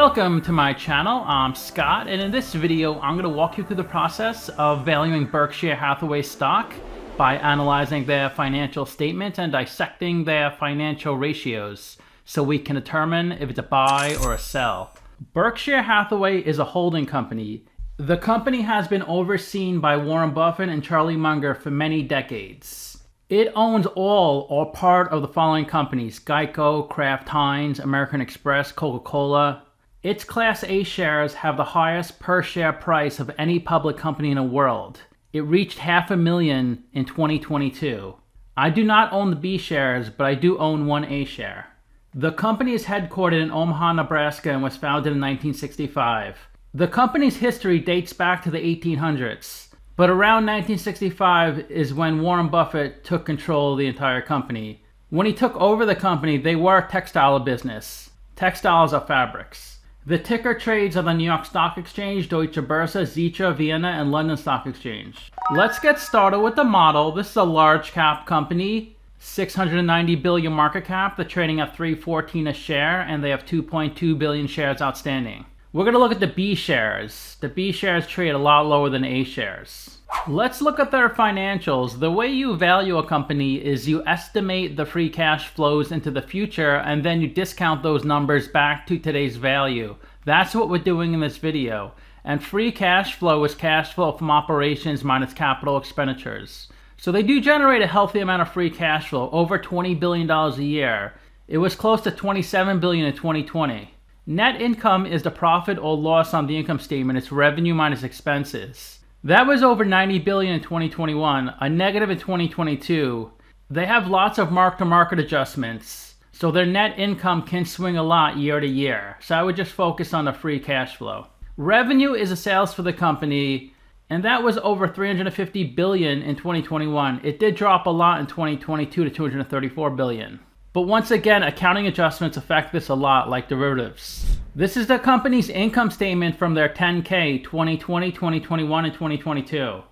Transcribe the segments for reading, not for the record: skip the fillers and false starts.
Welcome to my channel. I'm Scott, and in this video I'm going to walk you through the process of valuing Berkshire Hathaway stock by analyzing their financial statements and dissecting their financial ratios so we can determine if it's a buy or a sell. Berkshire Hathaway is a holding company. The company has been overseen by Warren Buffett and Charlie Munger for many decades. It owns all or part of the following companies: Geico, Kraft Heinz, American Express, Coca-Cola. Its Class A shares have the highest per share price of any public company in the world. It reached $500,000 in 2022. I do not own the B shares, but I do own one A share. The company is headquartered in Omaha, Nebraska, and was founded in 1965. The company's history dates back to the 1800s. But around 1965 is when Warren Buffett took control of the entire company. When he took over the company, they were a textile business. Textiles are fabrics. The ticker trades on the New York Stock Exchange, Deutsche Börse, Xetra, Vienna, and London Stock Exchange. Let's get started with the model. This is a large cap company, 690 billion market cap. They're trading at $3.14 a share, and they have 2.2 billion shares outstanding. We're going to look at the B shares. The B shares trade a lot lower than A shares. Let's look at their financials. The way you value a company is you estimate the free cash flows into the future, and then you discount those numbers back to today's value. That's what we're doing in this video. And free cash flow is cash flow from operations minus capital expenditures. So they do generate a healthy amount of free cash flow, over $20 billion a year. It was close to $27 billion in 2020. Net income is the profit or loss on the income statement. It's revenue minus expenses. That was over $90 billion in 2021, a negative in 2022. They have lots of mark-to-market adjustments, so their net income can swing a lot year to year. So I would just focus on the free cash flow. Revenue is the sales for the company, and that was over $350 billion in 2021. It did drop a lot in 2022 to $234 billion. But once again, accounting adjustments affect this a lot, like derivatives. This is the company's income statement from their 10K 2020, 2021, and 2022.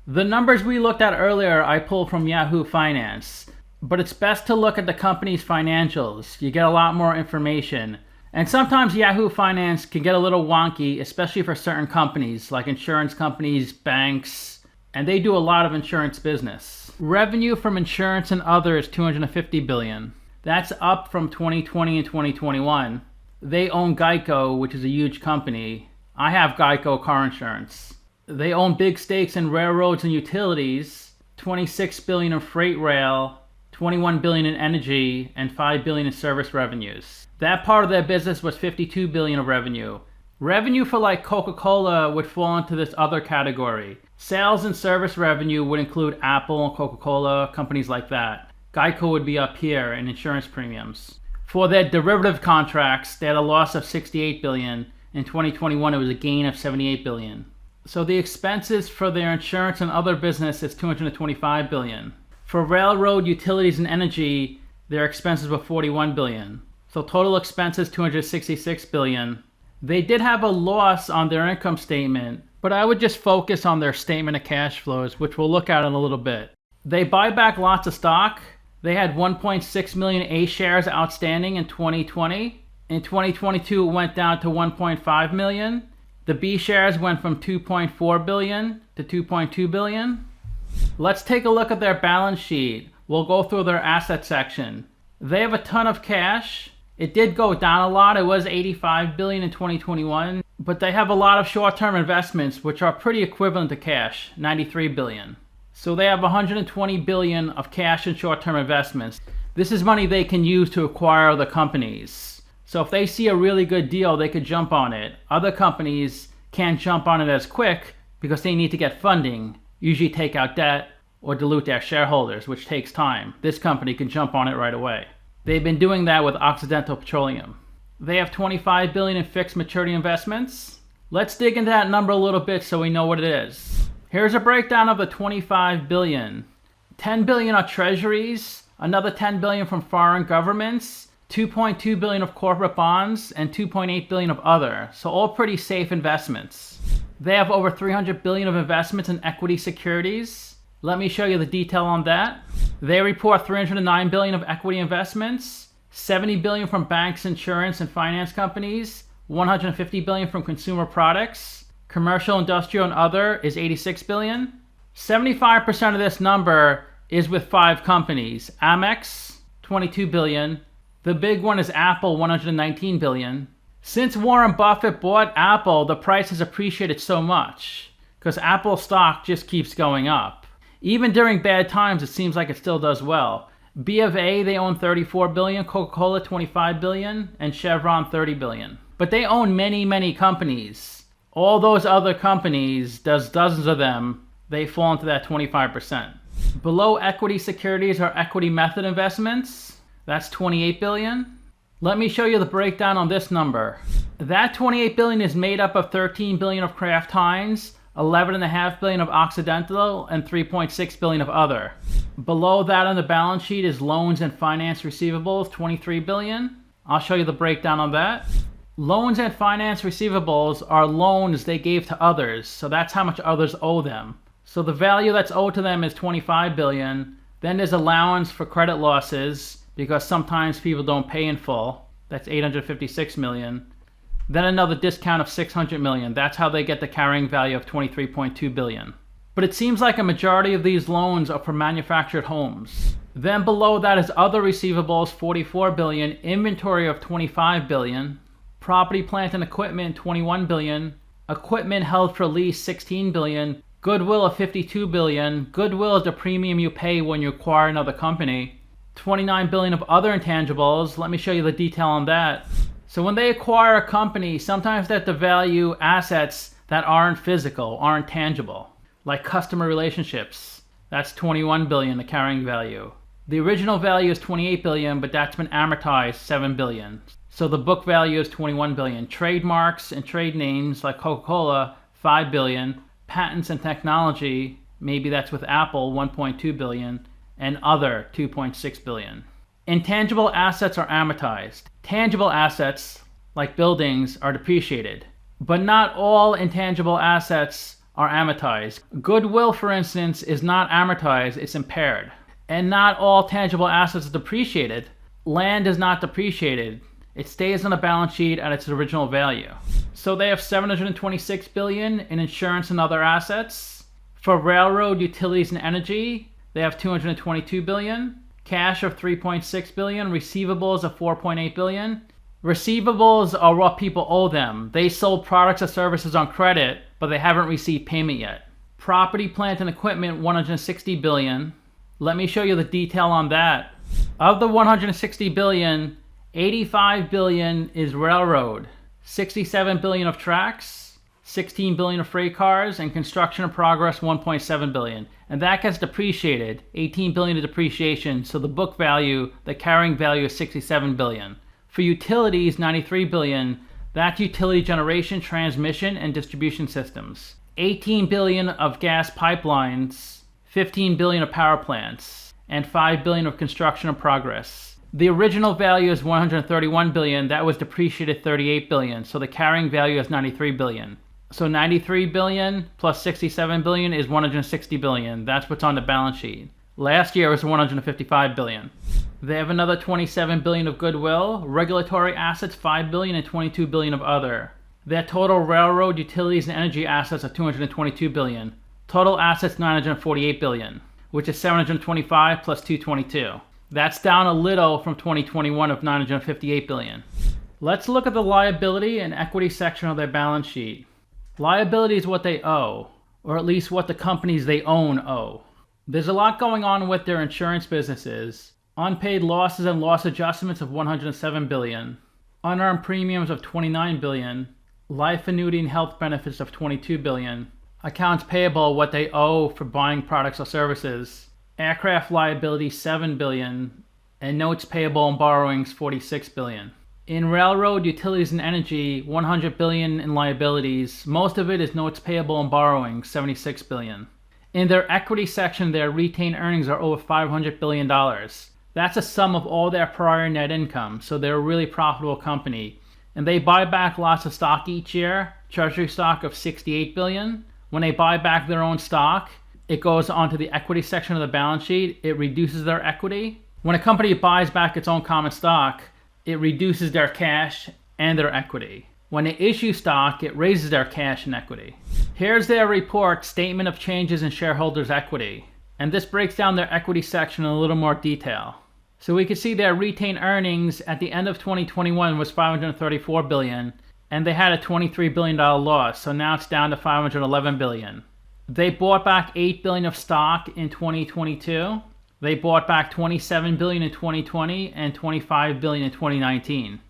The numbers we looked at earlier I pulled from Yahoo Finance, but it's best to look at the company's financials. You get a lot more information. And sometimes Yahoo Finance can get a little wonky, especially for certain companies, like insurance companies, banks, and they do a lot of insurance business. Revenue from insurance and other is $250 billion. That's up from 2020 and 2021. They own Geico, which is a huge company. I have Geico car insurance. They own big stakes in railroads and utilities, $26 billion in freight rail, $21 billion in energy, and $5 billion in service revenues. That part of their business was $52 billion of revenue. Revenue for like Coca-Cola would fall into this other category. Sales and service revenue would include Apple and Coca-Cola, companies like that. Geico would be up here in insurance premiums. For their derivative contracts, they had a loss of $68 billion. In 2021, it was a gain of $78 billion. So the expenses for their insurance and other business is $225 billion. For railroad, utilities, and energy, their expenses were $41 billion. So total expenses, $266 billion. They did have a loss on their income statement, but I would just focus on their statement of cash flows, which we'll look at in a little bit. They buy back lots of stock. They had 1.6 million A shares outstanding in 2020. In 2022, it went down to 1.5 million. The B shares went from 2.4 billion to 2.2 billion. Let's take a look at their balance sheet. We'll go through their asset section. They have a ton of cash. It did go down a lot. It was 85 billion in 2021, but they have a lot of short-term investments, which are pretty equivalent to cash, 93 billion. So they have 120 billion of cash and short-term investments. This is money they can use to acquire other companies. So if they see a really good deal, they could jump on it. Other companies can't jump on it as quick because they need to get funding, usually take out debt or dilute their shareholders, which takes time. This company can jump on it right away. They've been doing that with Occidental Petroleum. They have 25 billion in fixed maturity investments. Let's dig into that number a little bit so we know what it is. Here's a breakdown of the 25 billion. 10 billion are treasuries, another 10 billion from foreign governments, 2.2 billion of corporate bonds, and 2.8 billion of other. So all pretty safe investments. They have over 300 billion of investments in equity securities. Let me show you the detail on that. They report 309 billion of equity investments, 70 billion from banks, insurance, and finance companies, $150 billion from consumer products. Commercial, industrial, and other is $86 billion. 75% of this number is with 5 companies. Amex, $22 billion. The big one is Apple, $119 billion. Since Warren Buffett bought Apple, the price has appreciated so much because Apple stock just keeps going up. Even during bad times, it seems like it still does well. B of A, they own $34 billion, Coca-Cola, $25 billion, and Chevron, $30 billion. But they own many, many companies. All those other companies, there's dozens of them, they fall into that 25%. Below equity securities are equity method investments. That's $28 billion. Let me show you the breakdown on this number. That $28 billion is made up of $13 billion of Kraft Heinz, $11.5 billion of Occidental, and $3.6 billion of other. Below that on the balance sheet is loans and finance receivables, $23 billion. I'll show you the breakdown on that. Loans and finance receivables are loans they gave to others, so that's how much others owe them. So the value that's owed to them is $25 billion. Then there's allowance for credit losses, because sometimes people don't pay in full. That's $856 million. Then another discount of $600 million. That's how they get the carrying value of $23.2 billion. But it seems like a majority of these loans are for manufactured homes. Then below that is other receivables, $44 billion, inventory of $25 billion, property, plant, and equipment, $21 billion, equipment held for lease, $16 billion, goodwill of $52 billion. Goodwill is the premium you pay when you acquire another company. $29 billion of other intangibles. Let me show you the detail on that. So when they acquire a company, sometimes they have to value assets that aren't physical, aren't tangible, like customer relationships. That's $21 billion, the carrying value. The original value is $28 billion, but that's been amortized $7 billion. So the book value is $21 billion. Trademarks and trade names like Coca-Cola, $5 billion. Patents and technology, maybe that's with Apple, $1.2 billion. And other, $2.6 billion. Intangible assets are amortized. Tangible assets, like buildings, are depreciated. But not all intangible assets are amortized. Goodwill, for instance, is not amortized, it's impaired. And not all tangible assets are depreciated. Land is not depreciated. It stays on the balance sheet at its original value. So they have $726 billion in insurance and other assets. For railroad, utilities, and energy, they have $222 billion, cash of $3.6 billion, receivables of $4.8 billion. Receivables are what people owe them. They sold products or services on credit, but they haven't received payment yet. Property, plant, and equipment, $160 billion. Let me show you the detail on that. Of the $160 billion, $85 billion is railroad, $67 billion of tracks, $16 billion of freight cars, and construction in progress, $1.7 billion. And that gets depreciated, $18 billion of depreciation, so the book value, the carrying value is $67 billion. For utilities, $93 billion, that's utility generation, transmission, and distribution systems. $18 billion of gas pipelines, $15 billion of power plants, and $5 billion of construction in progress. The original value is $131 billion, that was depreciated $38 billion, so the carrying value is $93 billion. So $93 billion plus $67 billion is $160 billion. That's what's on the balance sheet. Last year was $155 billion. They have another $27 billion of goodwill, regulatory assets $5 billion, and $22 billion of other. Their total railroad, utilities, and energy assets are $222 billion. Total assets $948 billion, which is $725 plus $222. That's down a little from 2021 of $958 billion. Let's look at the liability and equity section of their balance sheet. Liability is what they owe, or at least what the companies they own owe. There's a lot going on with their insurance businesses. Unpaid losses and loss adjustments of $107 billion. Unearned premiums of $29 billion. Life annuity and health benefits of $22 billion. Accounts payable, what they owe for buying products or services. Aircraft liability, $7 billion. And notes payable and borrowings, $46 billion. In railroad, utilities, and energy, $100 billion in liabilities. Most of it is notes payable and borrowing, $76 billion. In their equity section, their retained earnings are over $500 billion. That's a sum of all their prior net income, so they're a really profitable company. And they buy back lots of stock each year, treasury stock of $68 billion. When they buy back their own stock, it goes onto the equity section of the balance sheet. It reduces their equity. When a company buys back its own common stock, it reduces their cash and their equity. When they issue stock, it raises their cash and equity. Here's their report, Statement of Changes in Shareholders' Equity. And this breaks down their equity section in a little more detail. So we can see their retained earnings at the end of 2021 was $534 billion, and they had a $23 billion loss, so now it's down to $511 billion. They bought back $8 billion of stock in 2022. They bought back $27 billion in 2020 and $25 billion in 2019.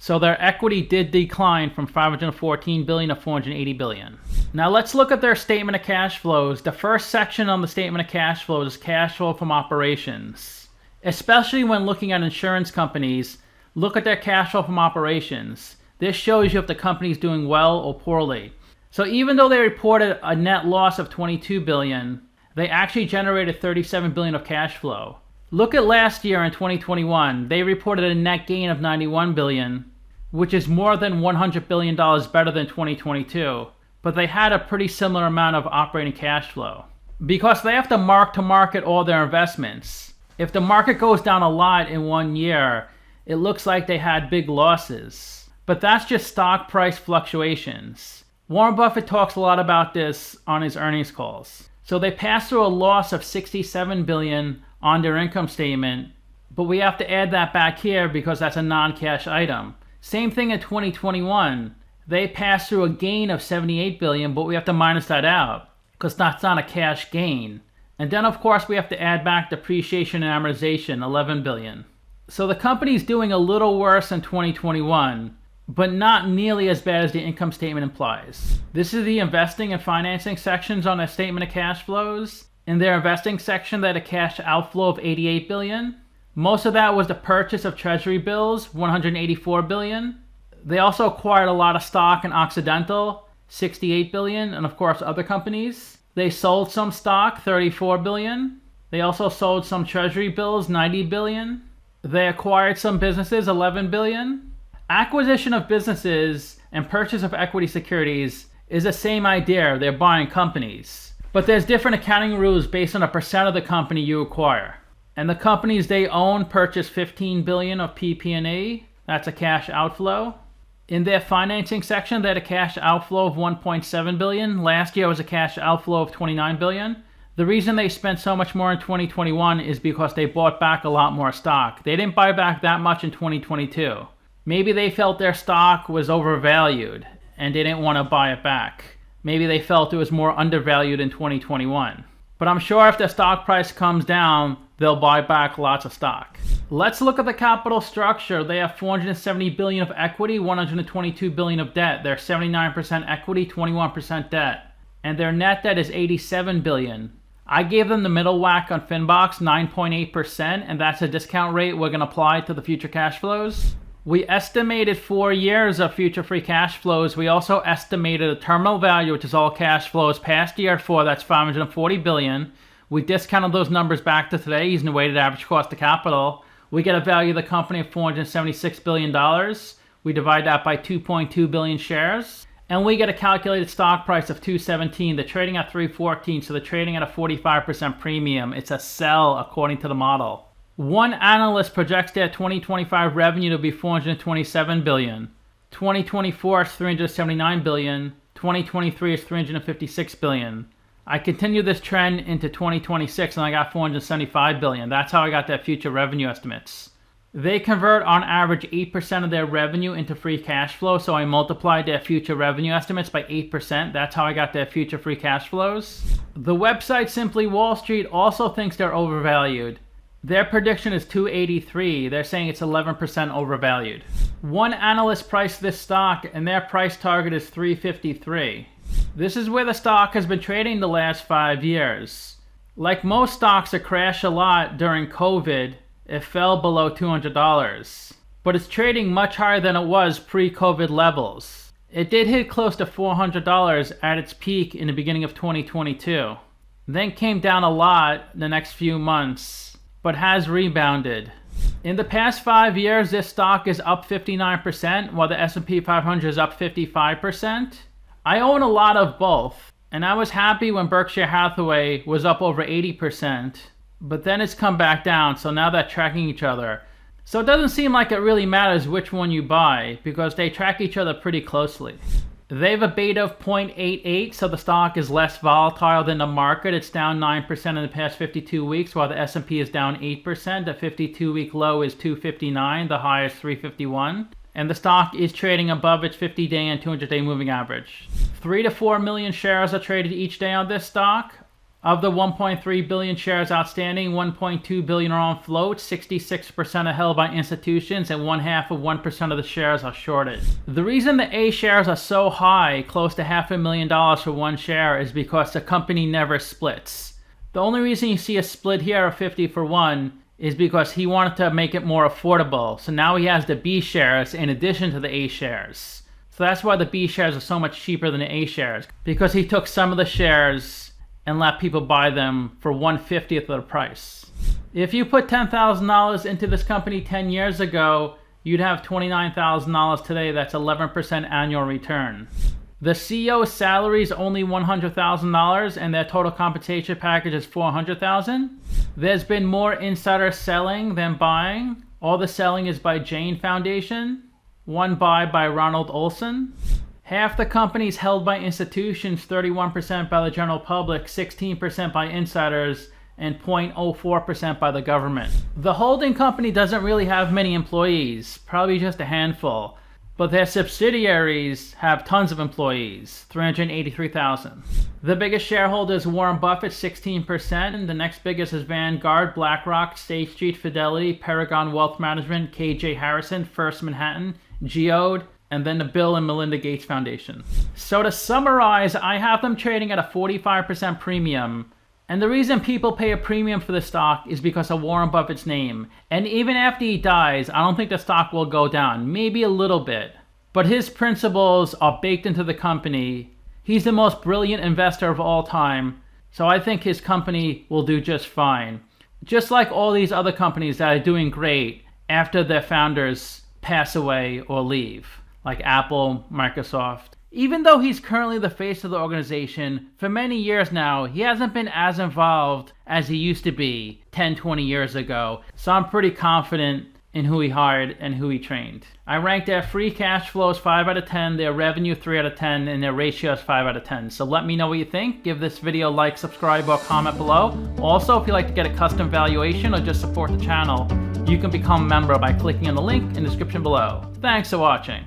So their equity did decline from $514 billion to $480 billion. Now let's look at their statement of cash flows. The first section on the statement of cash flows is cash flow from operations. Especially when looking at insurance companies, look at their cash flow from operations. This shows you if the company is doing well or poorly. So even though they reported a net loss of $22 billion, they actually generated $37 billion of cash flow. Look at last year in 2021. They reported a net gain of $91 billion, which is more than $100 billion better than 2022. But they had a pretty similar amount of operating cash flow because they have to mark to market all their investments. If the market goes down a lot in 1 year, it looks like they had big losses. But that's just stock price fluctuations. Warren Buffett talks a lot about this on his earnings calls. So they pass through a loss of $67 billion on their income statement, but we have to add that back here because that's a non-cash item. Same thing in 2021. They pass through a gain of $78 billion, but we have to minus that out because that's not a cash gain. And then of course we have to add back depreciation and amortization, $11 billion. So the company's doing a little worse in 2021, but not nearly as bad as the income statement implies. This is the investing and financing sections on their statement of cash flows. In their investing section, they had a cash outflow of $88 billion. Most of that was the purchase of treasury bills, $184 billion. They also acquired a lot of stock in Occidental, $68 billion, and of course other companies. They sold some stock, $34 billion. They also sold some treasury bills, $90 billion. They acquired some businesses, $11 billion. Acquisition of businesses and purchase of equity securities is the same idea. They're buying companies. But there's different accounting rules based on the percent of the company you acquire. And the companies they own purchased $15 billion of PP&E. That's a cash outflow. In their financing section, they had a cash outflow of $1.7 billion. Last year was a cash outflow of $29 billion. The reason they spent so much more in 2021 is because they bought back a lot more stock. They didn't buy back that much in 2022. Maybe they felt their stock was overvalued and they didn't want to buy it back. Maybe they felt it was more undervalued in 2021. But I'm sure if the stock price comes down, they'll buy back lots of stock. Let's look at the capital structure. They have $470 billion of equity, $122 billion of debt. They're 79% equity, 21% debt. And their net debt is $87 billion. I gave them the middle whack on Finbox, 9.8%, and that's a discount rate we're going to apply to the future cash flows. We estimated 4 years of future free cash flows. We also estimated a terminal value, which is all cash flows past year 4, that's $540 billion. We discounted those numbers back to today using the weighted average cost of capital. We get a value of the company of $476 billion. We divide that by 2.2 billion shares. And we get a calculated stock price of $217. They're trading at $314, so they're trading at a 45% premium. It's a sell according to the model. One analyst projects their 2025 revenue to be $427 billion. 2024 is $379 billion. 2023 is $356 billion. I continue this trend into 2026 and I got $475 billion. That's how I got their future revenue estimates. They convert on average 8% of their revenue into free cash flow, so I multiplied their future revenue estimates by 8%. That's how I got their future free cash flows. The website Simply Wall Street also thinks they're overvalued. Their prediction is $283. They're saying it's 11% overvalued. One analyst priced this stock and their price target is $353. This is where the stock has been trading the last 5 years. Like most stocks that crash a lot during COVID, it fell below $200. But it's trading much higher than it was pre-COVID levels. It did hit close to $400 at its peak in the beginning of 2022. Then came down a lot the next few months, but has rebounded. In the past 5 years, this stock is up 59%, while the S&P 500 is up 55%. I own a lot of both, and I was happy when Berkshire Hathaway was up over 80%, but then it's come back down, so now they're tracking each other. So it doesn't seem like it really matters which one you buy because they track each other pretty closely. They have a beta of 0.88, so the stock is less volatile than the market. It's down 9% in the past 52 weeks, while the S&P is down 8%. The 52-week low is 259, the high is 351. And the stock is trading above its 50-day and 200-day moving average. 3 to 4 million shares are traded each day on this stock. Of the 1.3 billion shares outstanding, 1.2 billion are on float, 66% are held by institutions, and 0.5% of the shares are shorted. The reason the A shares are so high, close to $500,000 for one share, is because the company never splits. The only reason you see a split here of 50 for 1 is because he wanted to make it more affordable. So now he has the B shares in addition to the A shares. So that's why the B shares are so much cheaper than the A shares, because he took some of the shares and let people buy them for 1/50th of the price. If you put $10,000 into this company 10 years ago, you'd have $29,000 today. That's 11% annual return. The CEO's salary is only $100,000 and their total compensation package is $400,000. There's been more insider selling than buying. All the selling is by Jane Foundation. One buy by Ronald Olson. Half the companies held by institutions, 31% by the general public, 16% by insiders, and 0.04% by the government. The holding company doesn't really have many employees, probably just a handful, but their subsidiaries have tons of employees, 383,000. The biggest shareholder is Warren Buffett, 16%, and the next biggest is Vanguard, BlackRock, State Street, Fidelity, Paragon Wealth Management, KJ Harrison, First Manhattan, Geode, and then the Bill and Melinda Gates Foundation. So to summarize, I have them trading at a 45% premium. And the reason people pay a premium for the stock is because of Warren Buffett's name. And even after he dies, I don't think the stock will go down. Maybe a little bit. But his principles are baked into the company. He's the most brilliant investor of all time. So I think his company will do just fine. Just like all these other companies that are doing great after their founders pass away or leave. Like Apple, Microsoft. Even though he's currently the face of the organization, for many years now, he hasn't been as involved as he used to be 10, 20 years ago. So I'm pretty confident in who he hired and who he trained. I ranked their free cash flows 5 out of 10, their revenue 3 out of 10, and their ratios 5 out of 10. So let me know what you think. Give this video a like, subscribe, or comment below. Also, if you'd like to get a custom valuation or just support the channel, you can become a member by clicking on the link in the description below. Thanks for watching.